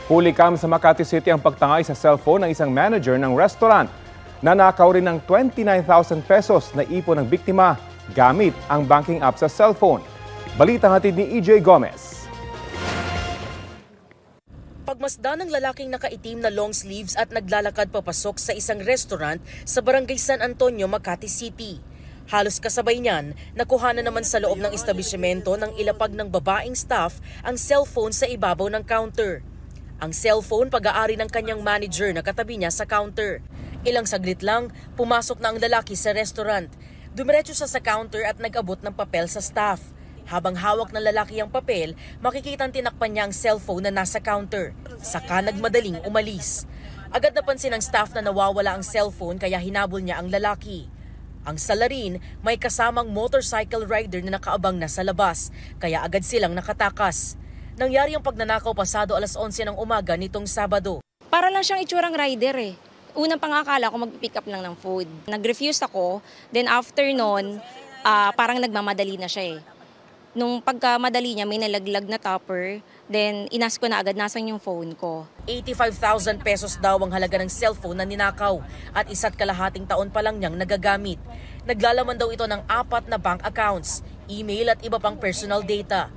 Huli kam sa Makati City ang pagtangay sa cellphone ng isang manager ng restaurant. Nanakaw rin ng 29,000 pesos na ipon ng biktima gamit ang banking app sa cellphone. Balitang hatid ni EJ Gomez. Pagmasdan ng lalaking nakaitim na long sleeves at naglalakad papasok sa isang restaurant sa Barangay San Antonio, Makati City. Halos kasabay niyan, nakuha na naman sa loob ng establishmento ng ilapag ng babaeng staff ang cellphone sa ibabaw ng counter. Ang cellphone pag-aari ng kanyang manager na katabi niya sa counter. Ilang saglit lang, pumasok na ang lalaki sa restaurant. Dumiretso siya sa counter at nag-abot ng papel sa staff. Habang hawak ng lalaki ang papel, makikitang tinakpan niya ang cellphone na nasa counter. Saka nagmadaling umalis. Agad napansin ng staff na nawawala ang cellphone kaya hinabol niya ang lalaki. Ang salarin, may kasamang motorcycle rider na nakaabang na sa labas, kaya agad silang nakatakas. Nangyari ang pagnanakaw pasado alas 11 ng umaga nitong Sabado. Para lang siyang itsurang rider eh. Unang pangakala ko mag-pick up lang ng food. Nag-refuse ako, then after nun, parang nagmamadali na siya eh. Nung pagkamadali niya, may nalaglag na topper, then inas ko na agad nasan yung phone ko. 85,000 pesos daw ang halaga ng cellphone na ninakaw at 1.5 taon pa lang niyang nagagamit. Naglalaman daw ito ng 4 na bank accounts, email at iba pang personal data.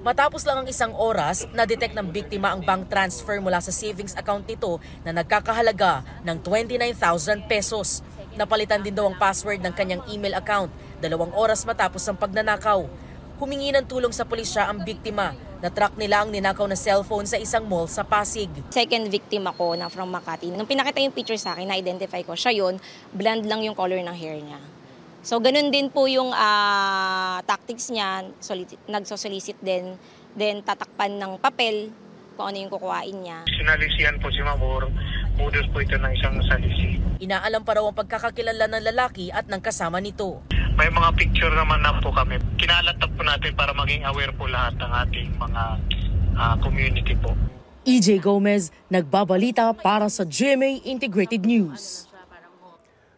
Matapos lang ang 1 oras, na-detect ng biktima ang bank transfer mula sa savings account nito na nagkakahalaga ng 29,000 pesos. Napalitan din daw ang password ng kanyang email account 2 oras matapos ang pagnanakaw. Humingi ng tulong sa pulisya ang biktima. Na-track nila ang ninakaw na cellphone sa isang mall sa Pasig. Second victim ako na from Makati. Nung pinakita yung picture sa akin, na-identify ko, siya yun, blonde lang yung color ng hair niya. So ganun din po yung tactics niya, nagsosolicit din, then tatakpan ng papel kung ano yung kukuhain niya. Sinalisihan po si Mabor, modus po ito ng isang salisi. Inaalam pa raw ang pagkakakilala ng lalaki at ng kasama nito. May mga picture naman na po kami. Kinalatag po natin para maging aware po lahat ng ating mga community po. EJ Gomez, nagbabalita para sa GMA Integrated News.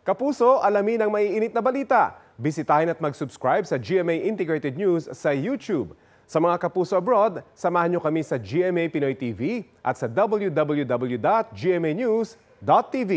Kapuso, alamin ang maiinit na balita. Bisitahin at mag-subscribe sa GMA Integrated News sa YouTube. Sa mga kapuso abroad, samahan nyo kami sa GMA Pinoy TV at sa www.gmanews.tv.